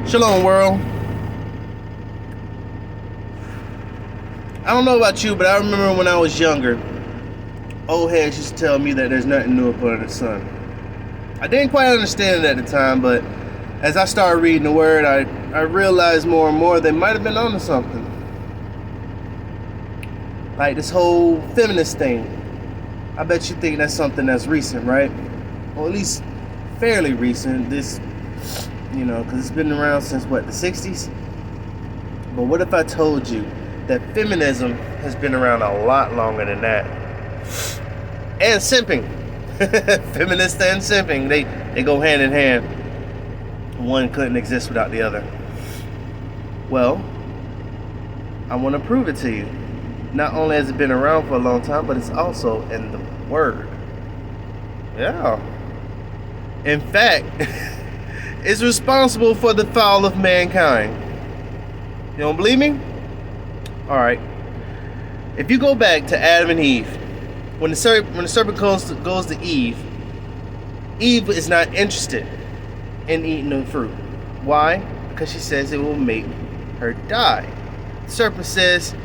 Shalom, world. I don't know about you, but I remember when I was younger, old heads used to tell me that there's nothing new under the sun. I didn't quite understand it at the time, but as I started reading the word, I realized more and more they might have been onto something. Like this whole feminist thing. I bet you think that's something that's recent, right? Or at least fairly recent. This, because it's been around since what, the 60s? But what if I told you that feminism has been around a lot longer than that? And simping. Feminist and simping, they go hand in hand. One couldn't exist without the other. Well, I want to prove it to you. Not only has it been around for a long time, but it's also in the word. Yeah. In fact, it's responsible for the fall of mankind. You don't believe me? Alright. If you go back to Adam and Eve, when the serpent goes to Eve is not interested in eating the fruit. Why? Because she says it will make her die. The serpent says,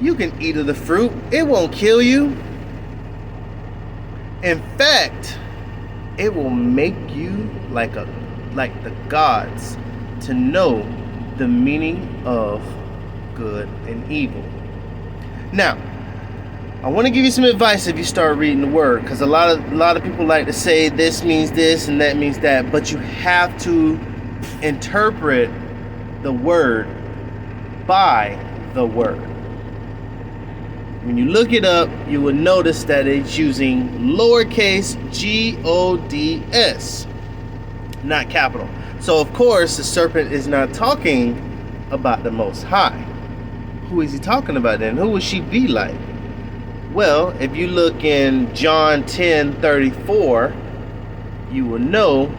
you can eat of the fruit. It won't kill you. In fact, it will make you like the gods, to know the meaning of good and evil. Now, I want to give you some advice if you start reading the word, because a lot of people like to say this means this and that means that, but you have to interpret the word by the word. When you look it up, you will notice that it's using lowercase gods, not capital. So of course the serpent is not talking about the Most High. Who is he talking about then? Who would she be like? Well, if you look in John 10:34, you will know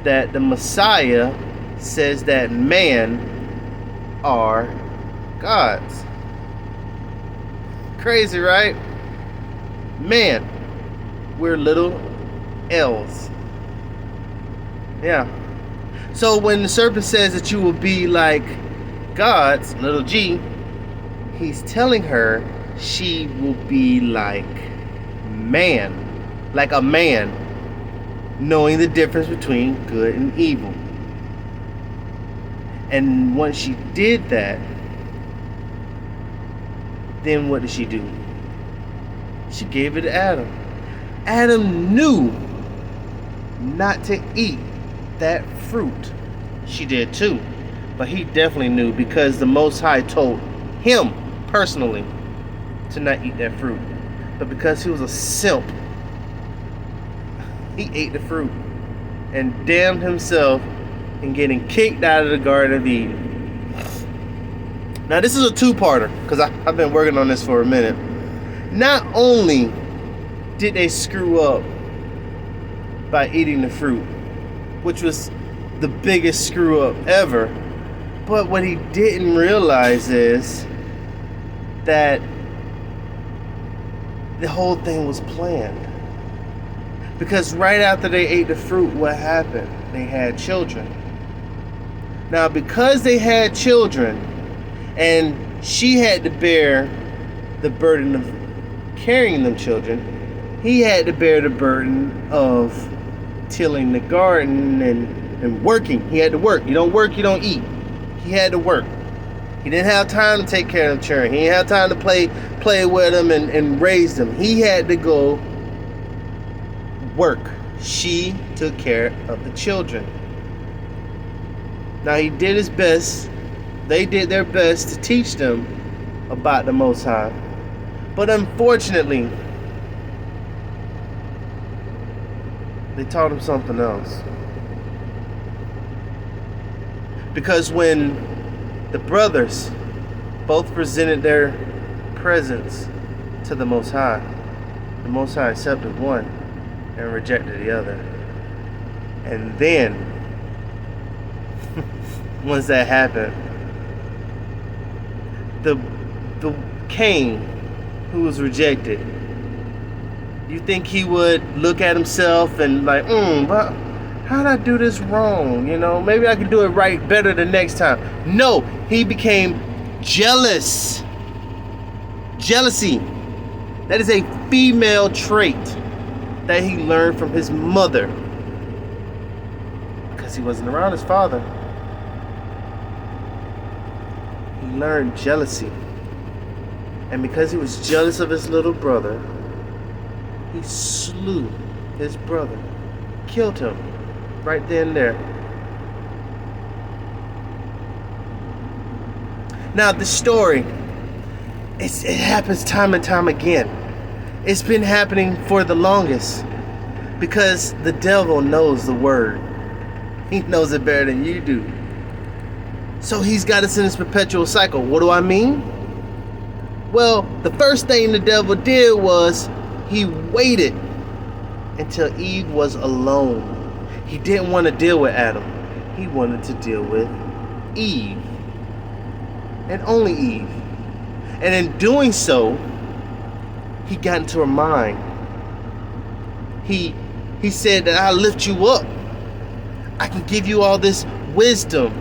that the Messiah says that man are gods. Crazy, right? Man, we're little L's. Yeah. So when the serpent says that you will be like gods, little g, he's telling her she will be like man, like a man, knowing the difference between good and evil. And once she did that, then what did she do? She gave it to Adam. Adam knew not to eat that fruit. She did too, but he definitely knew, because the Most High told him personally to not eat that fruit. But because he was a simp, he ate the fruit and damned himself in getting kicked out of the Garden of Eden. Now this is a two-parter, because I've been working on this for a minute. Not only did they screw up by eating the fruit, which was the biggest screw up ever, but what he didn't realize is that the whole thing was planned. Because right after they ate the fruit, what happened? They had children. Now because they had children, and she had to bear the burden of carrying them children, he had to bear the burden of tilling the garden and working. He had to work. You don't work, you don't eat. He had to work. He didn't have time to take care of the children. He didn't have time to play with them and raise them. He had to go work. She took care of the children. Now he did his best. They did their best to teach them about the Most High. But unfortunately, they taught him something else. Because when the brothers both presented their presents to the Most High accepted one and rejected the other. And then, once that happened, the Cain, who was rejected, you think he would look at himself and like, but how did I do this wrong? You know, maybe I could do it right better the next time. No, he became jealous. Jealousy. That is a female trait that he learned from his mother. Because he wasn't around his father. He learned jealousy. And because he was jealous of his little brother, he slew his brother. Killed him. Right then and there. Now the story, it happens time and time again. It's been happening for the longest. Because the devil knows the word. He knows it better than you do. So he's got us in this perpetual cycle. What do I mean? Well, the first thing the devil did was he waited until Eve was alone. He didn't want to deal with Adam. He wanted to deal with Eve. And only Eve. And in doing so, he got into her mind. He said that I'll lift you up. I can give you all this wisdom.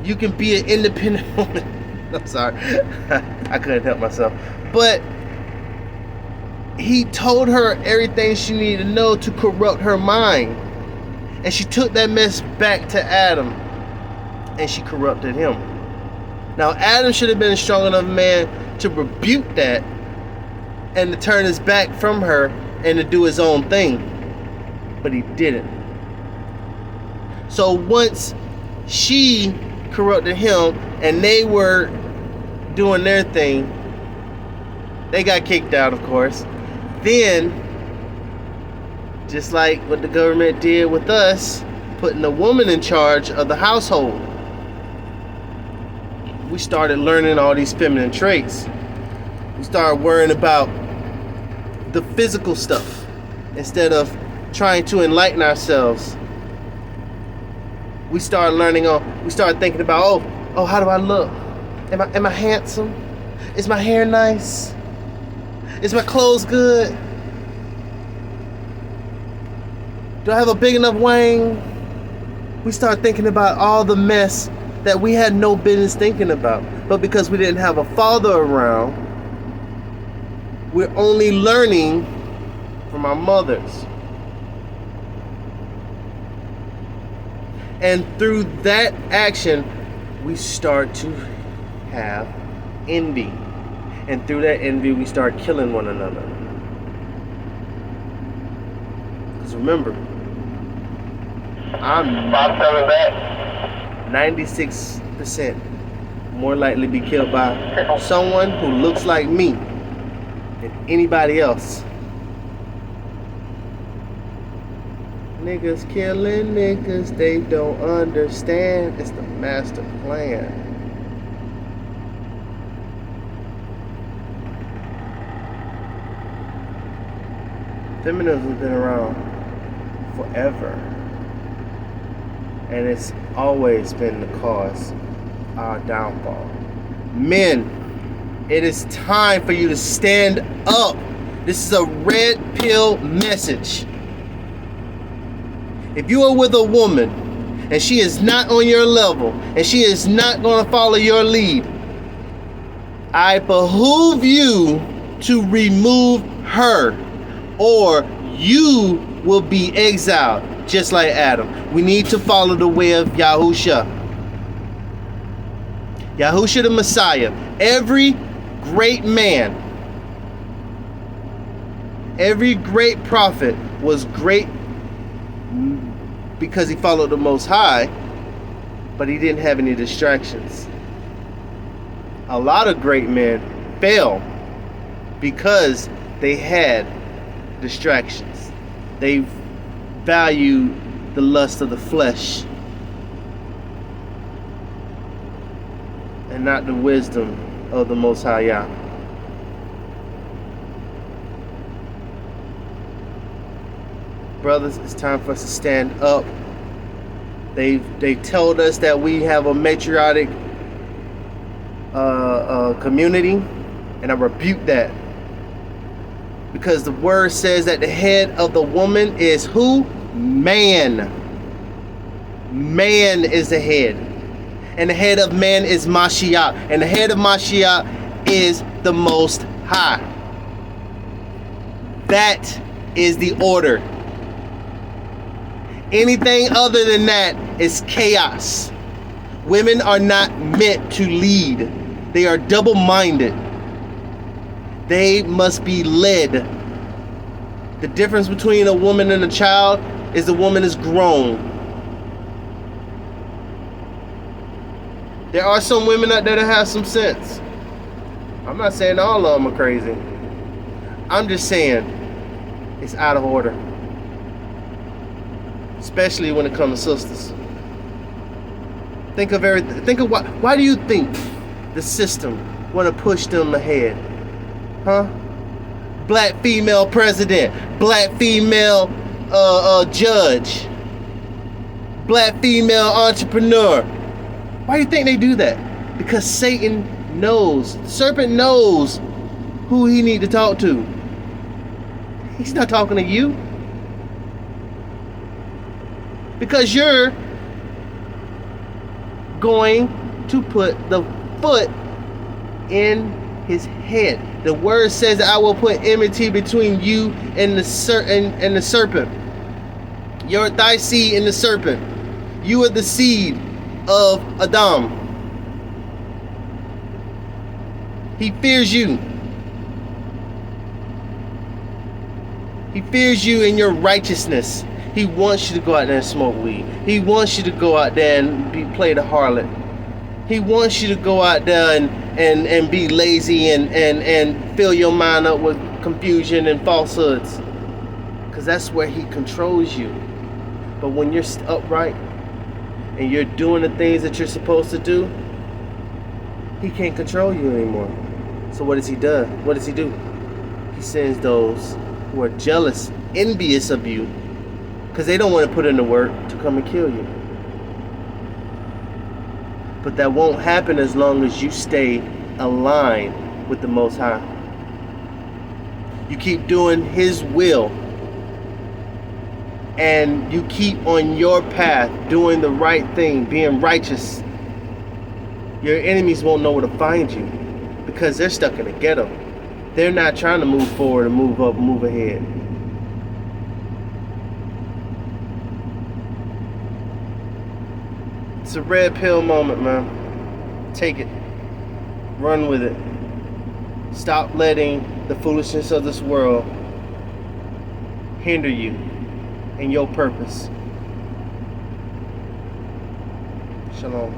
You can be an independent woman. I'm sorry. I couldn't help myself. But he told her everything she needed to know to corrupt her mind. And she took that mess back to Adam. And she corrupted him. Now Adam should have been a strong enough man to rebuke that. And to turn his back from her. And to do his own thing. But he didn't. So once she corrupted him. And they were doing their thing. They got kicked out, of course. Then, just like what the government did with us, putting a woman in charge of the household, we started learning all these feminine traits. We started worrying about the physical stuff instead of trying to enlighten ourselves. We started thinking about, oh, how do I look? Am I handsome? Is my hair nice? Is my clothes good? Do I have a big enough wang? We start thinking about all the mess that we had no business thinking about. But because we didn't have a father around, we're only learning from our mothers. And through that action, we start to have envy. And through that envy, we start killing one another. Because remember, I'm 96% more likely to be killed by someone who looks like me than anybody else. Niggas killing niggas, they don't understand. It's the master plan. Feminism has been around forever. And it's always been the cause of our downfall. Men, it is time for you to stand up. This is a red pill message. If you are with a woman and she is not on your level and she is not going to follow your lead, I behoove you to remove her, or you will be exiled, just like Adam. We need to follow the way of Yahusha. Yahusha the Messiah. Every great man, every great prophet was great because he followed the Most High, but he didn't have any distractions. A lot of great men fail because they had distractions. They value the lust of the flesh and not the wisdom of the Most High Yah. Brothers, it's time for us to stand up. They told us that we have a matriarchic community, and I rebuke that. Because the word says that the head of the woman is who? man. Man is the head. And the head of man is Mashiach. And the head of Mashiach is the Most High. That is the order. Anything other than that is chaos. Women are not meant to lead. They are double-minded. They must be led. The difference between a woman and a child is the woman is grown. There are some women out there that have some sense. I'm not saying all of them are crazy. I'm just saying it's out of order. Especially when it comes to sisters. Think of everything. Think of why do you think the system want to push them ahead? Huh? Black female president, black female judge, black female entrepreneur. Why do you think they do that? Because Satan knows, the serpent knows who he need to talk to. He's not talking to you. Because you're going to put the foot in his head. The word says, I will put enmity between you and the serpent. Thy seed and the serpent. You are the seed of Adam. He fears you. He fears you in your righteousness. He wants you to go out there and smoke weed. He wants you to go out there and play the harlot. He wants you to go out there and be lazy and fill your mind up with confusion and falsehoods. Because that's where he controls you. But when you're upright and you're doing the things that you're supposed to do, he can't control you anymore. So what does he do? What does he do? He sends those who are jealous, envious of you, because they don't want to put in the work to come and kill you. But that won't happen as long as you stay aligned with the Most High. You keep doing his will, and you keep on your path doing the right thing, being righteous. Your enemies won't know where to find you because they're stuck in the ghetto. They're not trying to move forward and move up, move ahead. It's a red pill moment, man. Take it. Run with it. Stop letting the foolishness of this world hinder you in your purpose. Shalom.